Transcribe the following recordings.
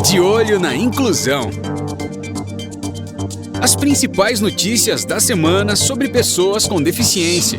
De olho na inclusão. As principais notícias da semana sobre pessoas com deficiência.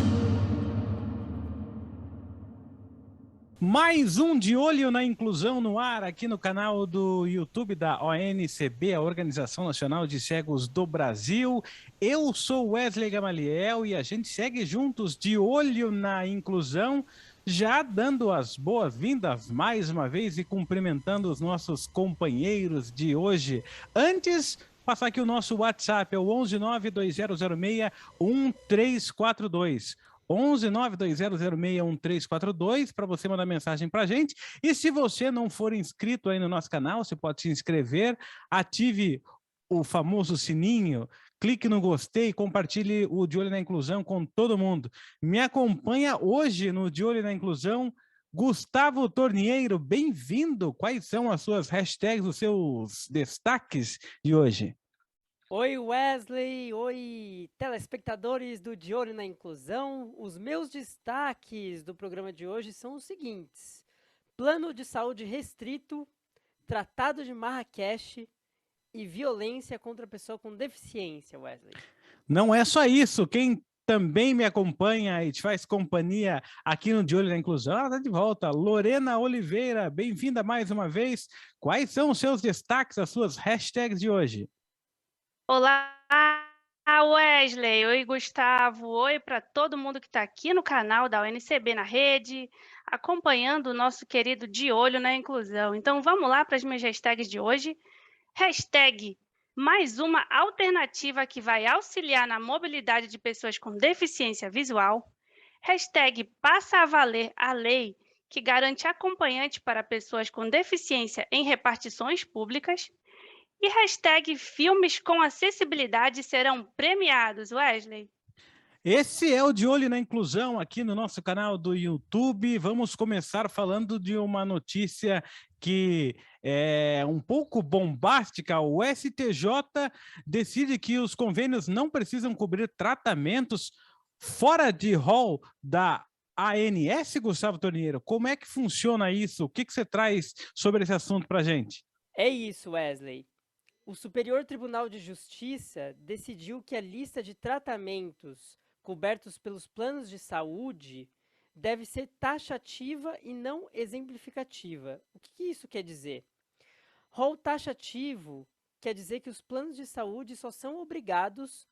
Mais um De Olho na Inclusão no ar aqui no canal do YouTube da ONCB, a Organização Nacional de Cegos do Brasil. Eu sou Wesley Gamaliel e a gente segue juntos de olho na inclusão, já dando as boas-vindas mais uma vez e cumprimentando os nossos companheiros de hoje. Antes, passar aqui o nosso WhatsApp, é o 11920061342. 11920061342 para você mandar mensagem para a gente. E se você não for inscrito aí no nosso canal, você pode se inscrever, ative o famoso sininho, clique no gostei, compartilhe o De Olho na Inclusão com todo mundo. Me acompanha hoje no De Olho na Inclusão Gustavo Tornieiro, bem-vindo. Quais são as suas hashtags, os seus destaques de hoje? Oi Wesley, oi telespectadores do De Olho na Inclusão. Os meus destaques do programa de hoje são os seguintes: plano de saúde restrito, tratado de Marrakech e violência contra a pessoa com deficiência, Wesley. Não é só isso, quem também me acompanha e te faz companhia aqui no De Olho na Inclusão, ela está de volta, Lorena Oliveira, bem-vinda mais uma vez. Quais são os seus destaques, as suas hashtags de hoje? Olá, Wesley. Oi, Gustavo. Oi para todo mundo que está aqui no canal da ONCB na rede, acompanhando o nosso querido De Olho na Inclusão. Então, vamos lá para as minhas hashtags de hoje. Hashtag mais uma alternativa que vai auxiliar na mobilidade de pessoas com deficiência visual. Hashtag passa a valer a lei que garante acompanhante para pessoas com deficiência em repartições públicas. E hashtag filmes com acessibilidade serão premiados, Wesley. Esse é o De Olho na Inclusão aqui no nosso canal do YouTube. Vamos começar falando de uma notícia que é um pouco bombástica. O STJ decide que os convênios não precisam cobrir tratamentos fora de rol da ANS, Gustavo Tornieiro. Como é que funciona isso? O que você traz sobre esse assunto para a gente? É isso, Wesley. O Superior Tribunal de Justiça decidiu que a lista de tratamentos cobertos pelos planos de saúde deve ser taxativa e não exemplificativa. O que isso quer dizer? Rol taxativo quer dizer que os planos de saúde só são obrigados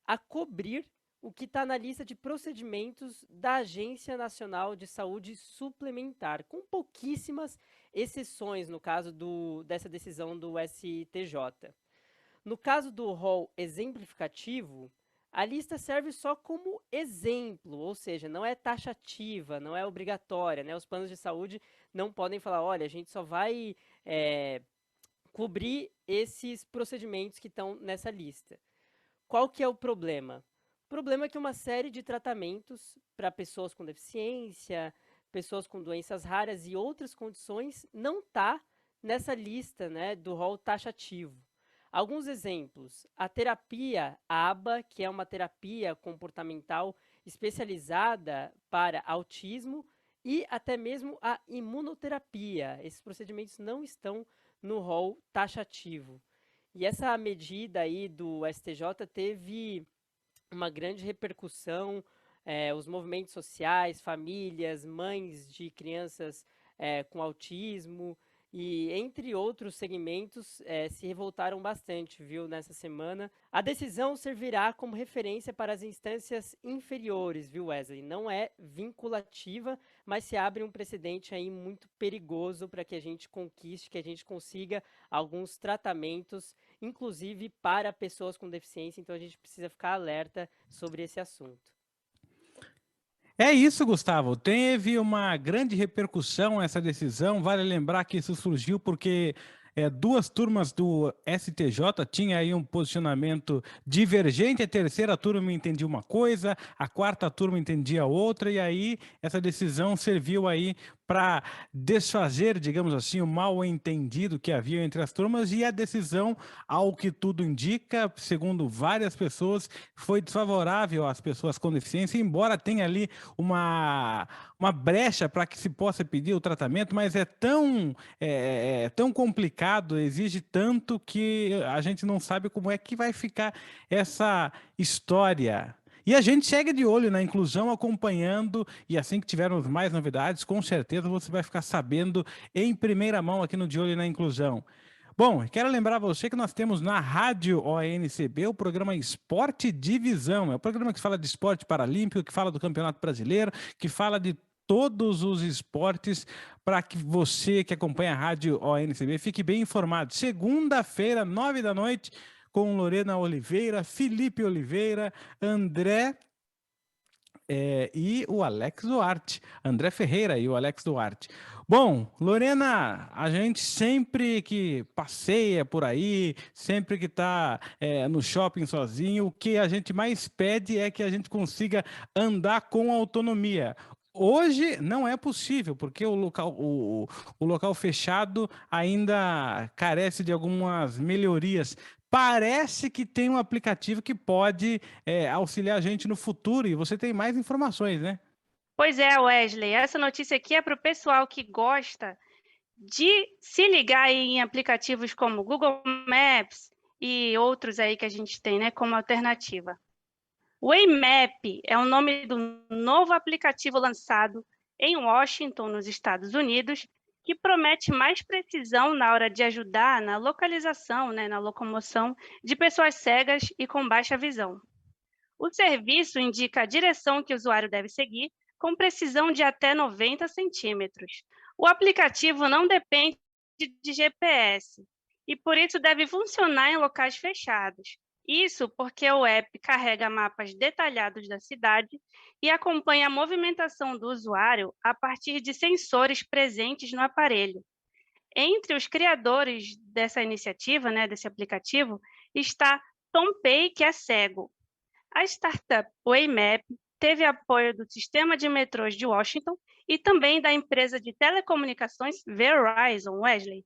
a cobrir o que está na lista de procedimentos da Agência Nacional de Saúde Suplementar, com pouquíssimas exceções no caso dessa decisão do STJ. No caso do rol exemplificativo, a lista serve só como exemplo, ou seja, não é taxativa, não é obrigatória, né? Os planos de saúde não podem falar, olha, a gente só vai cobrir esses procedimentos que estão nessa lista. Qual que é o problema? O problema é que uma série de tratamentos para pessoas com deficiência, pessoas com doenças raras e outras condições não está nessa lista, né, do rol taxativo. Alguns exemplos: a terapia ABA, que é uma terapia comportamental especializada para autismo, e até mesmo a imunoterapia. Esses procedimentos não estão no rol taxativo. E essa medida aí do STJ teve uma grande repercussão, os movimentos sociais, famílias, mães de crianças com autismo e entre outros segmentos se revoltaram bastante, viu, nessa semana. A decisão servirá como referência para as instâncias inferiores, viu, Wesley? Não é vinculativa, mas se abre um precedente aí muito perigoso para que a gente conquiste, que a gente consiga alguns tratamentos, inclusive para pessoas com deficiência, então a gente precisa ficar alerta sobre esse assunto. É isso, Gustavo. Teve uma grande repercussão essa decisão. Vale lembrar que isso surgiu porque duas turmas do STJ tinham aí um posicionamento divergente. A terceira turma entendia uma coisa, a quarta turma entendia outra, e aí essa decisão serviu aí para desfazer, digamos assim, o mal-entendido que havia entre as turmas, e a decisão, ao que tudo indica, segundo várias pessoas, foi desfavorável às pessoas com deficiência, embora tenha ali uma brecha para que se possa pedir o tratamento, mas é tão complicado, exige tanto que a gente não sabe como é que vai ficar essa história. E a gente segue de olho na inclusão, acompanhando, e assim que tivermos mais novidades, com certeza você vai ficar sabendo em primeira mão aqui no De Olho na Inclusão. Bom, quero lembrar você que nós temos na Rádio ONCB o programa Esporte Divisão. É o programa que fala de esporte paralímpico, que fala do Campeonato Brasileiro, que fala de todos os esportes, para que você que acompanha a Rádio ONCB fique bem informado. Segunda-feira, 9 da noite, com Lorena Oliveira, Felipe Oliveira, André e o Alex Duarte, André Ferreira e o Alex Duarte. Bom, Lorena, a gente sempre que passeia por aí, sempre que está no shopping sozinho, o que a gente mais pede é que a gente consiga andar com autonomia. Hoje não é possível, porque o local fechado ainda carece de algumas melhorias. Parece que tem um aplicativo que pode auxiliar a gente no futuro, e você tem mais informações, né? Pois é, Wesley, essa notícia aqui é para o pessoal que gosta de se ligar aí em aplicativos como Google Maps e outros aí que a gente tem, né, como alternativa. O Waymap é o nome do novo aplicativo lançado em Washington, nos Estados Unidos, que promete mais precisão na hora de ajudar na localização, né, na locomoção de pessoas cegas e com baixa visão. O serviço indica a direção que o usuário deve seguir, com precisão de até 90 centímetros. O aplicativo não depende de GPS e, por isso, deve funcionar em locais fechados. Isso porque o app carrega mapas detalhados da cidade e acompanha a movimentação do usuário a partir de sensores presentes no aparelho. Entre os criadores dessa iniciativa, né, desse aplicativo, está Tom Pei, que é cego. A startup Waymap teve apoio do sistema de metrôs de Washington e também da empresa de telecomunicações Verizon, Wesley.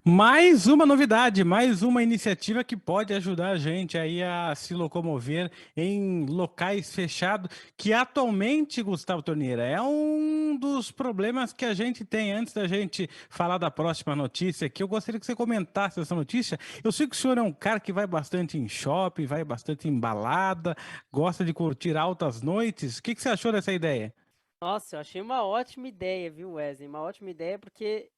Mais uma novidade, mais uma iniciativa que pode ajudar a gente aí a se locomover em locais fechados, que atualmente, Gustavo Torneira, é um dos problemas que a gente tem. Antes da gente falar da próxima notícia, que eu gostaria que você comentasse essa notícia. Eu sei que o senhor é um cara que vai bastante em shopping, vai bastante em balada, gosta de curtir altas noites. O que você achou dessa ideia? Nossa, eu achei uma ótima ideia, viu, Wesley? Uma ótima ideia, porque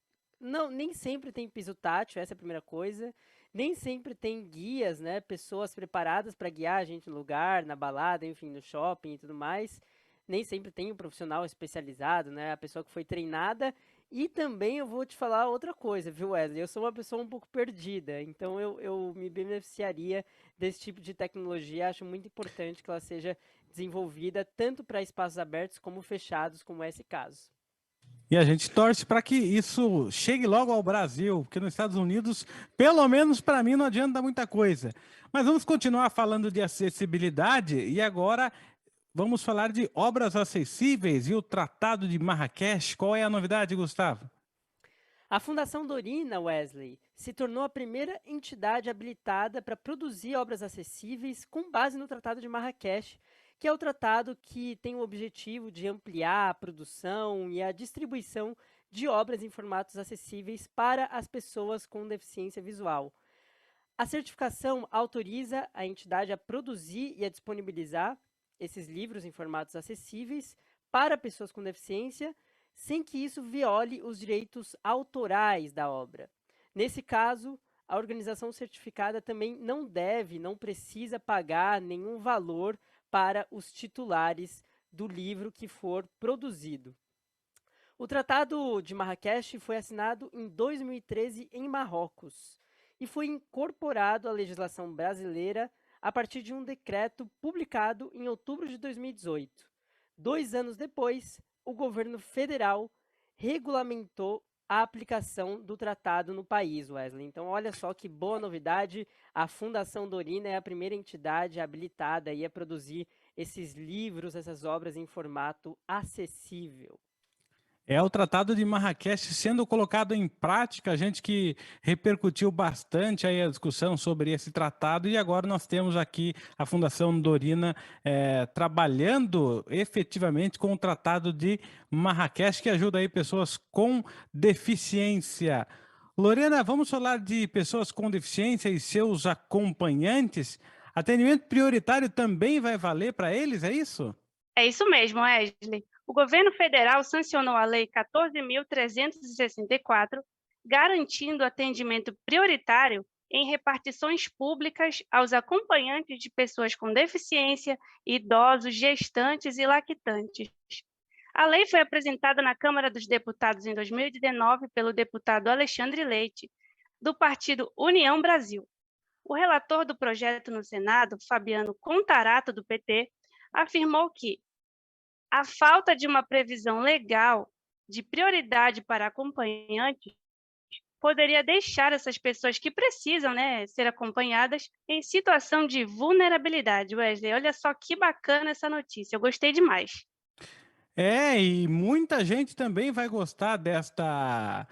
nem sempre tem piso tátil, essa é a primeira coisa. Nem sempre tem guias, né? Pessoas preparadas para guiar a gente no lugar, na balada, enfim, no shopping e tudo mais. Nem sempre tem um profissional especializado, né? A pessoa que foi treinada. E também eu vou te falar outra coisa, viu, Wesley? Eu sou uma pessoa um pouco perdida, então eu me beneficiaria desse tipo de tecnologia. Acho muito importante que ela seja desenvolvida tanto para espaços abertos como fechados, como é esse caso. E a gente torce para que isso chegue logo ao Brasil, porque nos Estados Unidos, pelo menos para mim, não adianta muita coisa. Mas vamos continuar falando de acessibilidade e agora vamos falar de obras acessíveis e o Tratado de Marrakech. Qual é a novidade, Gustavo? A Fundação Dorina, Wesley, se tornou a primeira entidade habilitada para produzir obras acessíveis com base no Tratado de Marrakech, que é o tratado que tem o objetivo de ampliar a produção e a distribuição de obras em formatos acessíveis para as pessoas com deficiência visual. A certificação autoriza a entidade a produzir e a disponibilizar esses livros em formatos acessíveis para pessoas com deficiência, sem que isso viole os direitos autorais da obra. Nesse caso, a organização certificada também não precisa pagar nenhum valor para os titulares do livro que for produzido. O Tratado de Marrakech foi assinado em 2013 em Marrocos e foi incorporado à legislação brasileira a partir de um decreto publicado em outubro de 2018. 2 anos depois, o governo federal regulamentou a aplicação do tratado no país, Wesley. Então, olha só que boa novidade, a Fundação Dorina é a primeira entidade habilitada aí a produzir esses livros, essas obras em formato acessível. É o Tratado de Marrakech sendo colocado em prática, a gente que repercutiu bastante aí a discussão sobre esse tratado, e agora nós temos aqui a Fundação Dorina trabalhando efetivamente com o Tratado de Marrakech, que ajuda aí pessoas com deficiência. Lorena, vamos falar de pessoas com deficiência e seus acompanhantes. Atendimento prioritário também vai valer para eles, é isso? É isso mesmo, Wesley. O governo federal sancionou a Lei 14.364, garantindo atendimento prioritário em repartições públicas aos acompanhantes de pessoas com deficiência, idosos, gestantes e lactantes. A lei foi apresentada na Câmara dos Deputados em 2019 pelo deputado Alexandre Leite, do partido União Brasil. O relator do projeto no Senado, Fabiano Contarato, do PT, afirmou que a falta de uma previsão legal de prioridade para acompanhantes poderia deixar essas pessoas que precisam, ser acompanhadas em situação de vulnerabilidade. Wesley, olha só que bacana essa notícia, eu gostei demais. E muita gente também vai gostar desta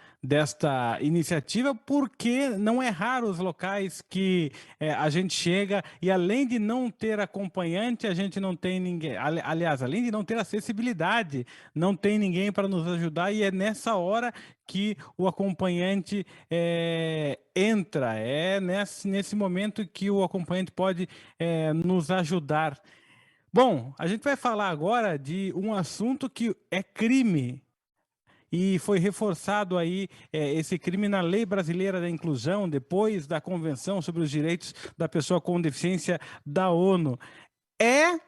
iniciativa, porque não é raro os locais que a gente chega e, além de não ter acompanhante, a gente não tem ninguém. Aliás, além de não ter acessibilidade, não tem ninguém para nos ajudar, e é nessa hora que o acompanhante entra. É nesse momento que o acompanhante pode nos ajudar. Bom, a gente vai falar agora de um assunto que é crime, e foi reforçado aí esse crime na Lei Brasileira da Inclusão, depois da Convenção sobre os Direitos da Pessoa com Deficiência da ONU. É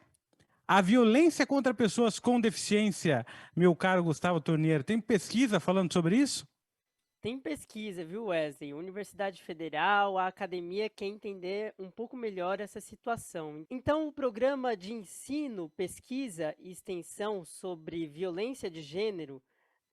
a violência contra pessoas com deficiência, meu caro Gustavo Tornier. Tem pesquisa falando sobre isso? Tem pesquisa, viu, Wesley? Universidade Federal, a academia quer entender um pouco melhor essa situação. Então, o programa de ensino, pesquisa e extensão sobre violência de gênero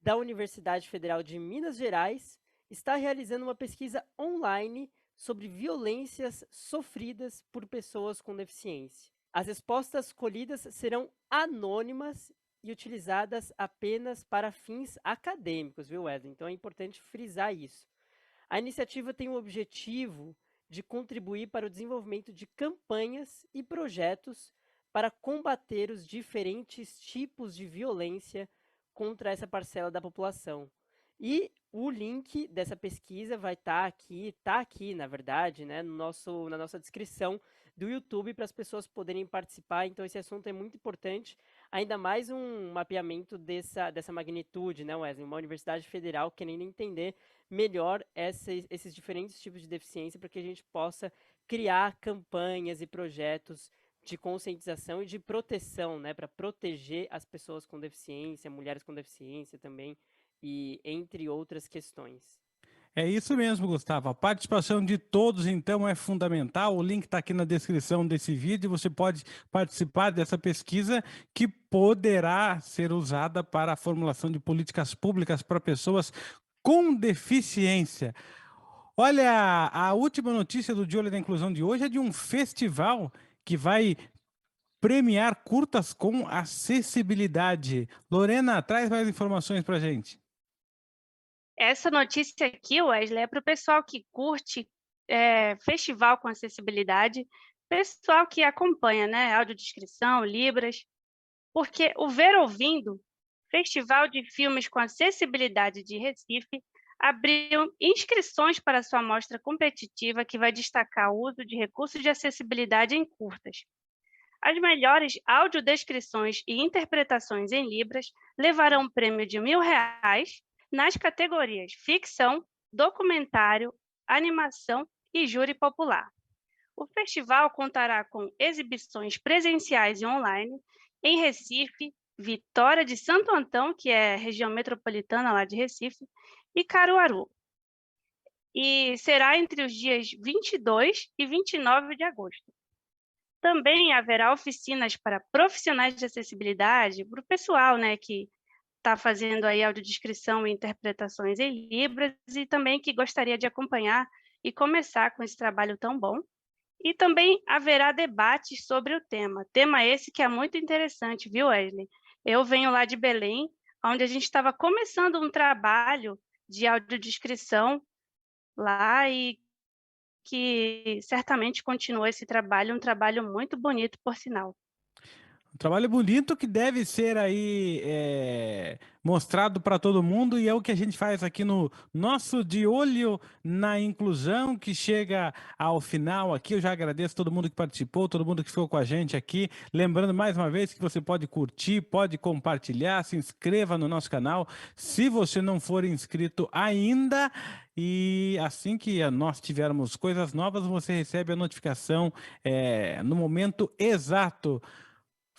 da Universidade Federal de Minas Gerais está realizando uma pesquisa online sobre violências sofridas por pessoas com deficiência. As respostas colhidas serão anônimas e utilizadas apenas para fins acadêmicos, viu, Wesley? Então é importante frisar isso. A iniciativa tem o objetivo de contribuir para o desenvolvimento de campanhas e projetos para combater os diferentes tipos de violência contra essa parcela da população. E o link dessa pesquisa vai estar aqui, na verdade, na nossa descrição do YouTube, para as pessoas poderem participar. Então esse assunto é muito importante, ainda mais um mapeamento dessa magnitude, né, Wesley? Uma universidade federal querendo entender melhor esses diferentes tipos de deficiência, para que a gente possa criar campanhas e projetos de conscientização e de proteção, né, para proteger as pessoas com deficiência, mulheres com deficiência também, e entre outras questões. É isso mesmo, Gustavo. A participação de todos, então, é fundamental. O link está aqui na descrição desse vídeo. Você pode participar dessa pesquisa, que poderá ser usada para a formulação de políticas públicas para pessoas com deficiência. Olha, a última notícia do De Olho da Inclusão de hoje é de um festival que vai premiar curtas com acessibilidade. Lorena, traz mais informações para a gente. Essa notícia aqui, Wesley, é para o pessoal que curte festival com acessibilidade, pessoal que acompanha, audiodescrição, Libras, porque o Ver Ouvindo, Festival de Filmes com Acessibilidade de Recife, abriu inscrições para sua mostra competitiva, que vai destacar o uso de recursos de acessibilidade em curtas. As melhores audiodescrições e interpretações em Libras levarão um prêmio de R$ 1.000 nas categorias ficção, documentário, animação e júri popular. O festival contará com exibições presenciais e online em Recife, Vitória de Santo Antão, que é a região metropolitana lá de Recife, e Caruaru. E será entre os dias 22 e 29 de agosto. Também haverá oficinas para profissionais de acessibilidade, para o pessoal que está fazendo aí audiodescrição e interpretações em Libras, e também que gostaria de acompanhar e começar com esse trabalho tão bom. E também haverá debates sobre o tema esse que é muito interessante, viu, Wesley? Eu venho lá de Belém, onde a gente estava começando um trabalho de audiodescrição lá e que certamente continua esse trabalho, um trabalho muito bonito, por sinal. Um trabalho bonito que deve ser aí mostrado para todo mundo, e é o que a gente faz aqui no nosso De Olho na Inclusão, que chega ao final aqui. Eu já agradeço todo mundo que participou, todo mundo que ficou com a gente aqui. Lembrando mais uma vez que você pode curtir, pode compartilhar, se inscreva no nosso canal, se você não for inscrito ainda. E assim que nós tivermos coisas novas, você recebe a notificação no momento exato.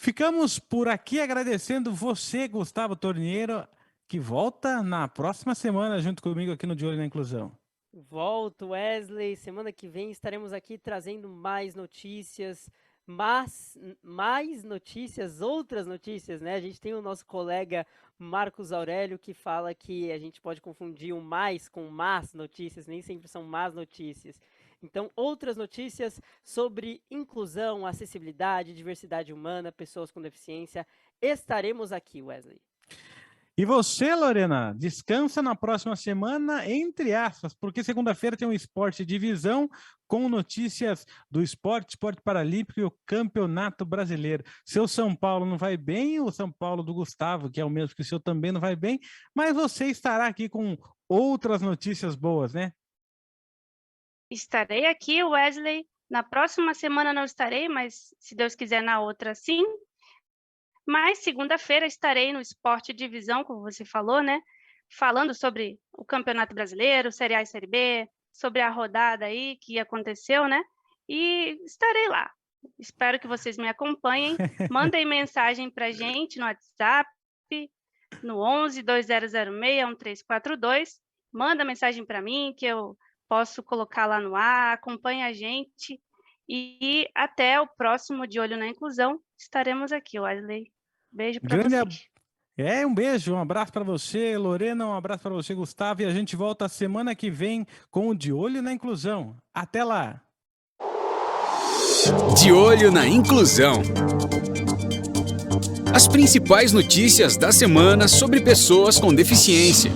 Ficamos por aqui agradecendo você, Gustavo Torniero, que volta na próxima semana junto comigo aqui no De Olho na Inclusão. Volto, Wesley. Semana que vem estaremos aqui trazendo mais notícias, mais notícias, outras notícias, né? A gente tem o nosso colega Marcos Aurélio que fala que a gente pode confundir o mais com más notícias, nem sempre são más notícias. Então, outras notícias sobre inclusão, acessibilidade, diversidade humana, pessoas com deficiência, estaremos aqui, Wesley. E você, Lorena, descansa na próxima semana, entre aspas, porque segunda-feira tem um Esporte Divisão com notícias do esporte paralímpico e o Campeonato Brasileiro. Seu São Paulo não vai bem, o São Paulo do Gustavo, que é o mesmo que o seu, também não vai bem, mas você estará aqui com outras notícias boas, né? Estarei aqui, Wesley. Na próxima semana não estarei, mas se Deus quiser, na outra sim. Mas segunda-feira estarei no Esporte Divisão, como você falou, né? Falando sobre o Campeonato Brasileiro, Série A e Série B, sobre a rodada aí que aconteceu, né? E estarei lá. Espero que vocês me acompanhem. Mandem mensagem para a gente no WhatsApp, no 11 2006 1342. Manda mensagem para mim que eu posso colocar lá no ar, acompanhe a gente e até o próximo De Olho na Inclusão. Estaremos aqui, Wesley. Beijo para vocês. Um beijo, um abraço para você, Lorena, um abraço para você, Gustavo, e a gente volta semana que vem com o De Olho na Inclusão. Até lá! De Olho na Inclusão. As principais notícias da semana sobre pessoas com deficiência.